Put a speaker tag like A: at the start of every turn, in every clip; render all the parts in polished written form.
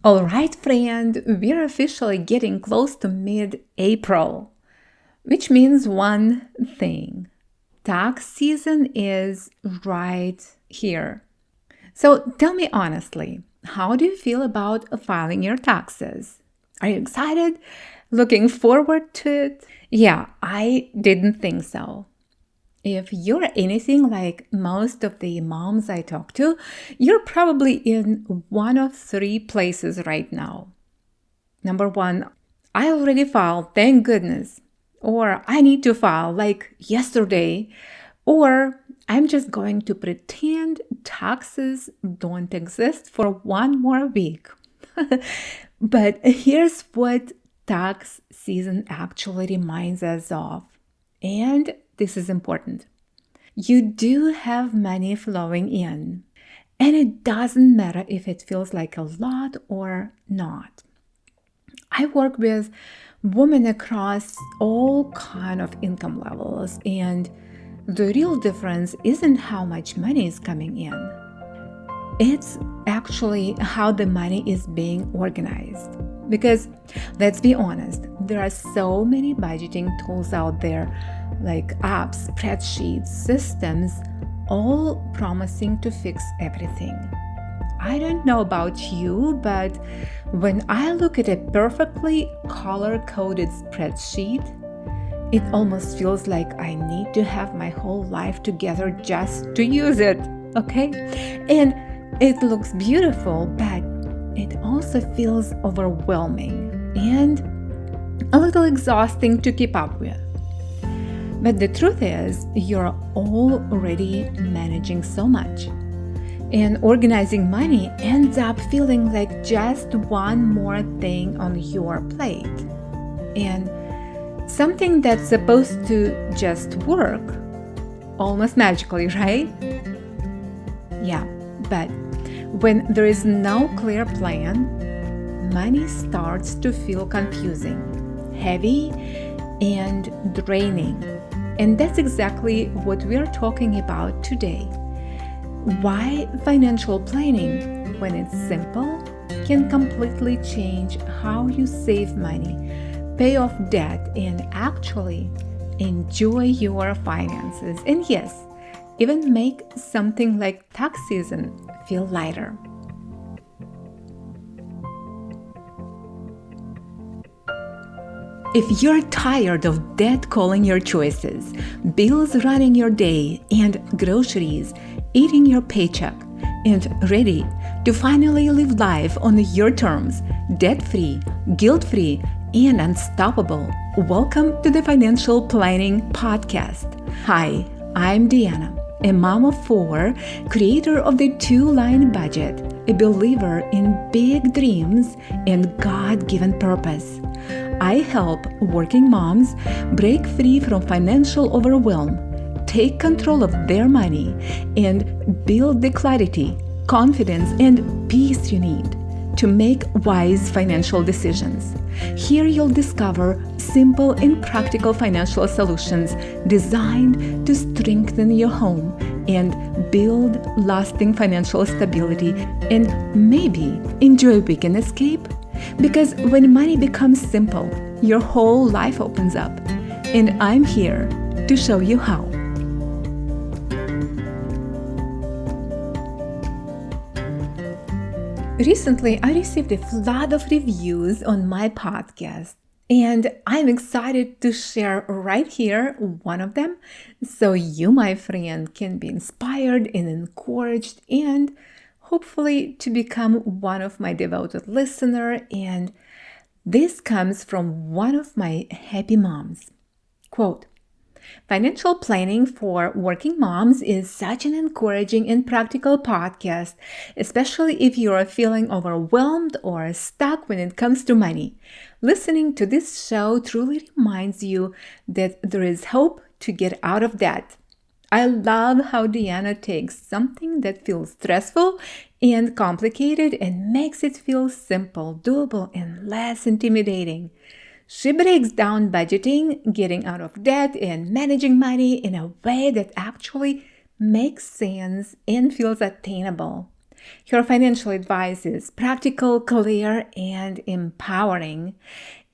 A: All right, friend, we're officially getting close to mid-April, which means one thing. Tax season is right here. So tell me honestly, how do you feel about filing your taxes? Are you excited? Looking forward to it? Yeah, I didn't think so. If you're anything like most of the moms I talk to, you're probably in one of three places right now. Number one, I already filed, thank goodness. Or I need to file like yesterday. Or I'm just going to pretend taxes don't exist for one more week. But here's what tax season actually reminds us of. And this is important. You do have money flowing in. And it doesn't matter if it feels like a lot or not. I work with women across all kind of income levels, and the real difference isn't how much money is coming in. It's actually how the money is being organized. Because let's be honest, there are so many budgeting tools out there, like apps, spreadsheets, systems, all promising to fix everything. I don't know about you, but when I look at a perfectly color-coded spreadsheet, it almost feels like I need to have my whole life together just to use it, okay? And it looks beautiful, but it also feels overwhelming and a little exhausting to keep up with. But the truth is, you're already managing so much. And organizing money ends up feeling like just one more thing on your plate. And something that's supposed to just work almost magically, right? Yeah, but when there is no clear plan, money starts to feel confusing, heavy, and draining. And that's exactly what we're talking about today. Why financial planning, when it's simple, can completely change how you save money, pay off debt, and actually enjoy your finances. And yes, even make something like tax season feel lighter. If you're tired of debt calling your choices, bills running your day, and groceries eating your paycheck, and ready to finally live life on your terms, debt-free, guilt-free, and unstoppable, welcome to the Financial Planning Podcast. Hi, I'm Deanna, a mom of four, creator of the Two-Line Budget, a believer in big dreams and God-given purpose. I help working moms break free from financial overwhelm, take control of their money, and build the clarity, confidence, and peace you need to make wise financial decisions. Here you'll discover simple and practical financial solutions designed to strengthen your home and build lasting financial stability, and maybe enjoy a weekend escape. Because when money becomes simple, your whole life opens up. And I'm here to show you how. Recently, I received a flood of reviews on my podcast, and I'm excited to share right here one of them so you, my friend, can be inspired and encouraged and hopefully to become one of my devoted listeners. And this comes from one of my happy moms. Quote, "Financial planning for working moms is such an encouraging and practical podcast, especially if you are feeling overwhelmed or stuck when it comes to money. Listening to this show truly reminds you that there is hope to get out of debt. I love how Deanna takes something that feels stressful and complicated and makes it feel simple, doable, and less intimidating. She breaks down budgeting, getting out of debt, and managing money in a way that actually makes sense and feels attainable. Her financial advice is practical, clear, and empowering,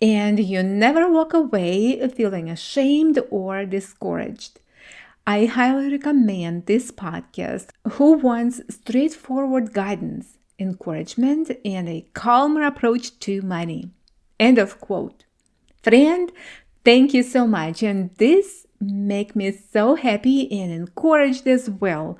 A: and you never walk away feeling ashamed or discouraged. I highly recommend this podcast who wants straightforward guidance, encouragement, and a calmer approach to money. End of quote. Friend, thank you so much. And this makes me so happy and encouraged as well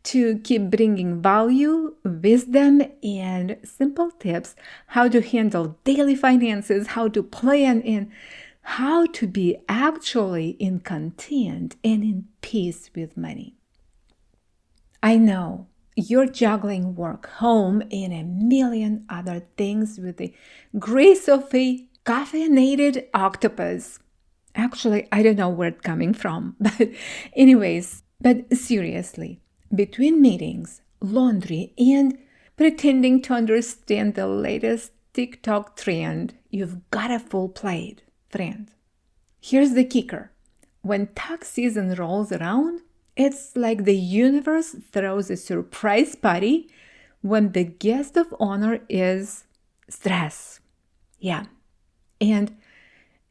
A: to keep bringing value, wisdom, and simple tips how to handle daily finances, how to plan, and how to be actually in content and in peace with money. I know you're juggling work, home, and a million other things with the grace of a caffeinated octopus. Actually, I don't know where it's coming from, but seriously, between meetings, laundry, and pretending to understand the latest TikTok trend, you've got a full plate, friend. Here's the kicker. When tax season rolls around, it's like the universe throws a surprise party when the guest of honor is stress. Yeah. And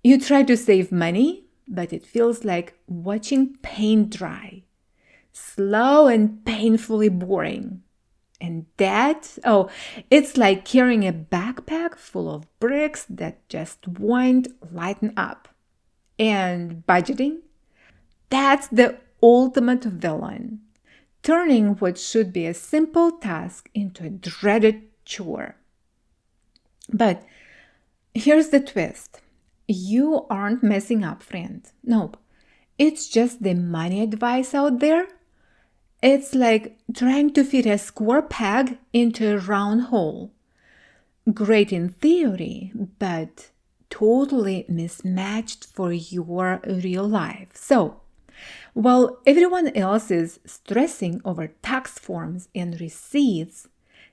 A: you try to save money, but it feels like watching paint dry. Slow and painfully boring. And that, it's like carrying a backpack full of bricks that just won't lighten up. And budgeting? That's the ultimate villain. Turning what should be a simple task into a dreaded chore. But here's the twist. You aren't messing up, friend. Nope. It's just the money advice out there. It's like trying to fit a square peg into a round hole. Great in theory, but totally mismatched for your real life. So, while everyone else is stressing over tax forms and receipts,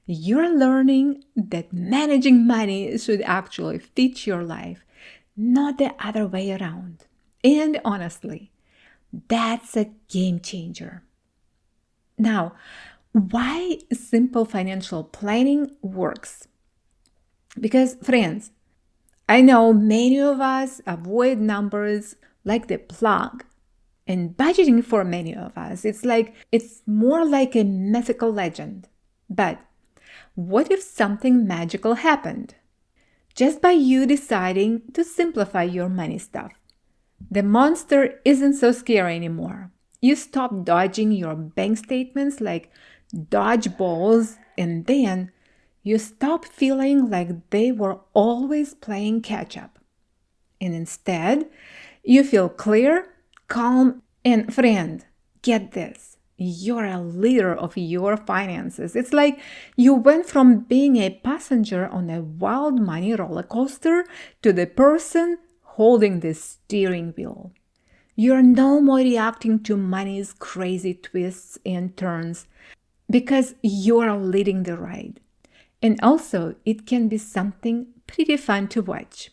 A: you're learning that managing money should actually fit your life, not the other way around. And honestly, that's a game changer. Now, why simple financial planning works? Because, friends, I know many of us avoid numbers like the plug. And budgeting for many of us, it's more like a mythical legend. But what if something magical happened? Just by you deciding to simplify your money stuff. The monster isn't so scary anymore. You stop dodging your bank statements like dodgeballs, and then you stop feeling like they were always playing catch up. And instead, you feel clear, calm, and friend, get this. You're a leader of your finances. It's like you went from being a passenger on a wild money roller coaster to the person holding the steering wheel. You're no more reacting to money's crazy twists and turns because you're leading the ride. And also, it can be something pretty fun to watch.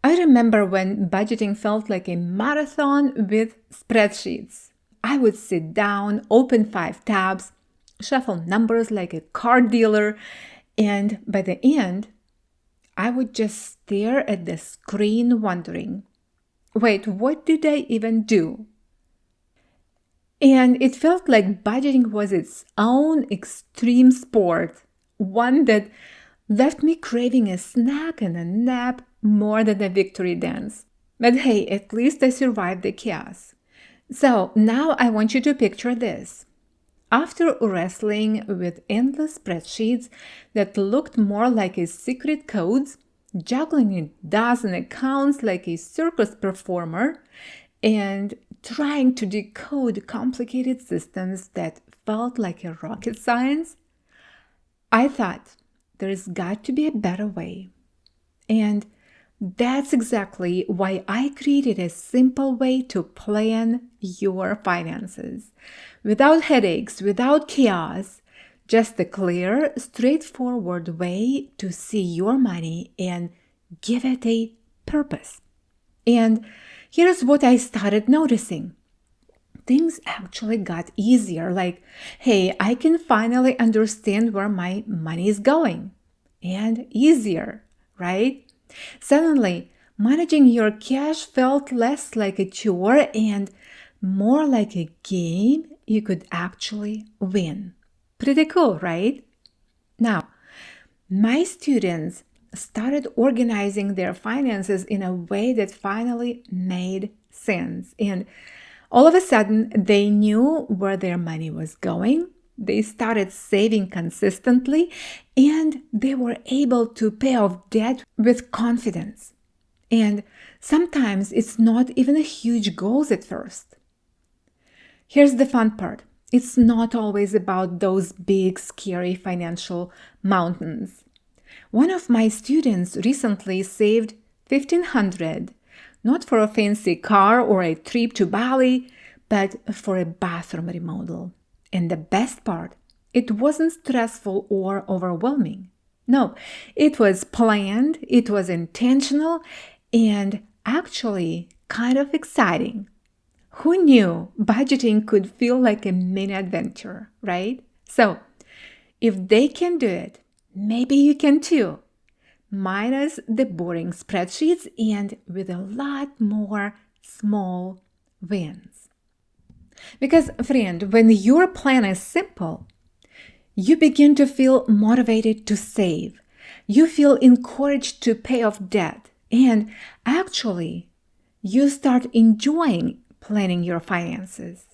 A: I remember when budgeting felt like a marathon with spreadsheets. I would sit down, open 5 tabs, shuffle numbers like a car dealer, and by the end, I would just stare at the screen wondering, wait, what did I even do? And it felt like budgeting was its own extreme sport, one that left me craving a snack and a nap more than a victory dance. But hey, at least I survived the chaos. So now I want you to picture this. After wrestling with endless spreadsheets that looked more like a secret codes, juggling a dozen accounts like a circus performer, and trying to decode complicated systems that felt like a rocket science, I thought there's got to be a better way. And that's exactly why I created a simple way to plan your finances. Without headaches, without chaos, just a clear, straightforward way to see your money and give it a purpose. And here's what I started noticing. things actually got easier. Like, hey, I can finally understand where my money is going. And easier, right? Suddenly, managing your cash felt less like a chore and more like a game you could actually win. Pretty cool, right? Now, my students started organizing their finances in a way that finally made sense. And all of a sudden, they knew where their money was going. They started saving consistently and they were able to pay off debt with confidence. And sometimes it's not even a huge goals at first. Here's the fun part. It's not always about those big, scary financial mountains. One of my students recently saved $1,500, not for a fancy car or a trip to Bali, but for a bathroom remodel. And the best part, it wasn't stressful or overwhelming. No, it was planned, it was intentional, and actually kind of exciting. Who knew budgeting could feel like a mini adventure, right? So, if they can do it, maybe you can too. Minus the boring spreadsheets and with a lot more small wins. Because, friend, when your plan is simple, you begin to feel motivated to save. You feel encouraged to pay off debt. And actually, you start enjoying planning your finances.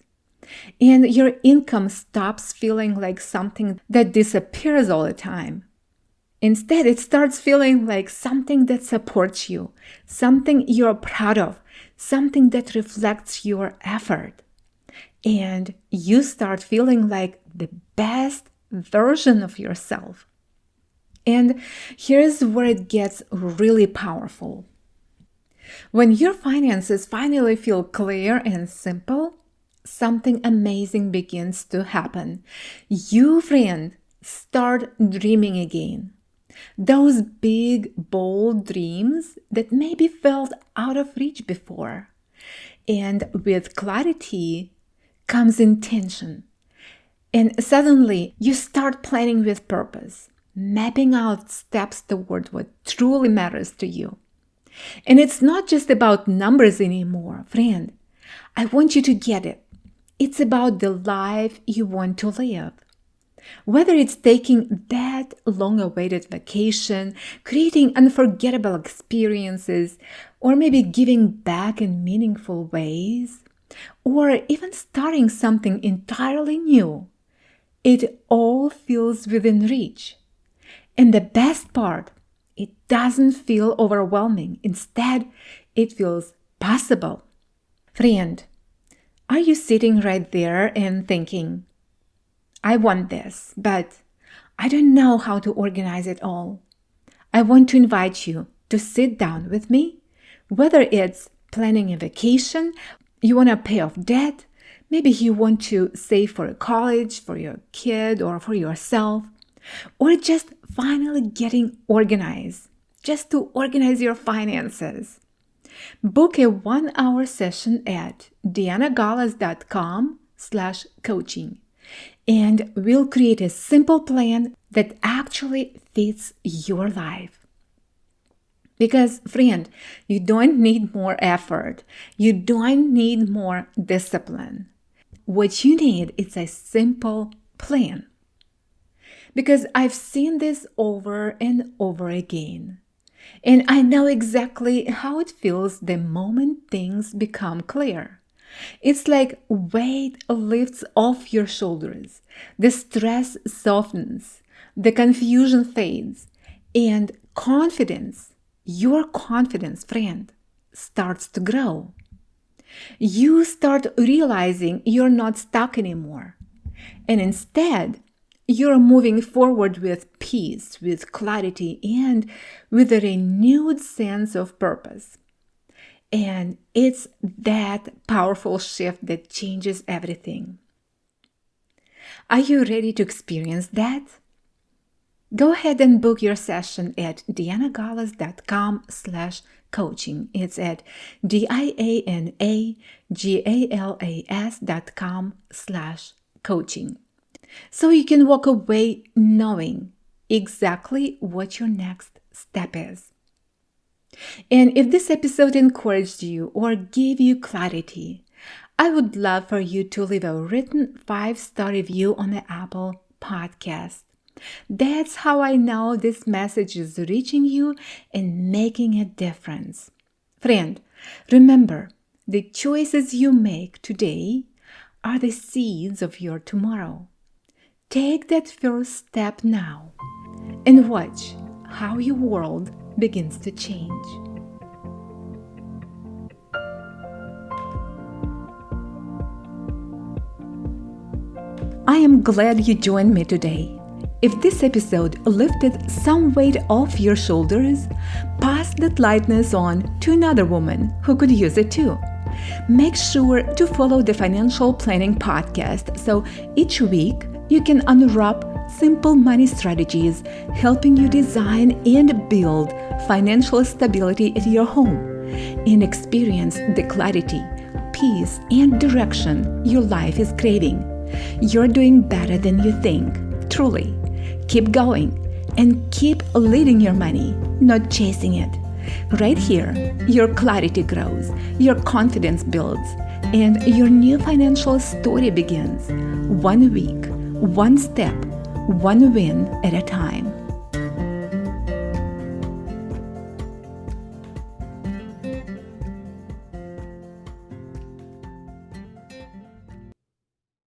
A: And your income stops feeling like something that disappears all the time. Instead, it starts feeling like something that supports you, something you're proud of, something that reflects your effort. And you start feeling like the best version of yourself. And here's where it gets really powerful. When your finances finally feel clear and simple, something amazing begins to happen. You, friend, start dreaming again. Those big, bold dreams that maybe felt out of reach before. And with clarity comes intention. And suddenly you start planning with purpose, mapping out steps toward what truly matters to you. And it's not just about numbers anymore, friend. I want you to get it. It's about the life you want to live. Whether it's taking that long-awaited vacation, creating unforgettable experiences, or maybe giving back in meaningful ways, or even starting something entirely new, it all feels within reach. And the best part, it doesn't feel overwhelming. Instead, it feels possible. Friend, are you sitting right there and thinking, I want this, but I don't know how to organize it all? I want to invite you to sit down with me, whether it's planning a vacation, you want to pay off debt, maybe you want to save for a college, for your kid, or for yourself, or just finally getting organized, just to organize your finances. Book a 1-hour session at dianagalas.com/coaching, and we'll create a simple plan that actually fits your life. Because, friend, you don't need more effort. You don't need more discipline. What you need is a simple plan. Because I've seen this over and over again. And I know exactly how it feels the moment things become clear. It's like weight lifts off your shoulders, the stress softens, the confusion fades, and confidence, your confidence, friend, starts to grow. You start realizing you're not stuck anymore. And instead, you're moving forward with peace, with clarity, and with a renewed sense of purpose. And it's that powerful shift that changes everything. Are you ready to experience that? Go ahead and book your session at dianagalas.com/coaching. coaching. It's at dianagalas.com/coaching. So you can walk away knowing exactly what your next step is. And if this episode encouraged you or gave you clarity, I would love for you to leave a written 5-star review on the Apple Podcast. That's how I know this message is reaching you and making a difference. Friend, remember, the choices you make today are the seeds of your tomorrow. Take that first step now and watch how your world begins to change. I am glad you joined me today. If this episode lifted some weight off your shoulders, pass that lightness on to another woman who could use it too. Make sure to follow the Financial Planning Podcast so each week you can unwrap simple money strategies helping you design and build financial stability at your home and experience the clarity, peace, and direction your life is craving. You're doing better than you think, truly. Keep going and keep leading your money, not chasing it. Right here, your clarity grows, your confidence builds, and your new financial story begins. One week, one step, one win at a time.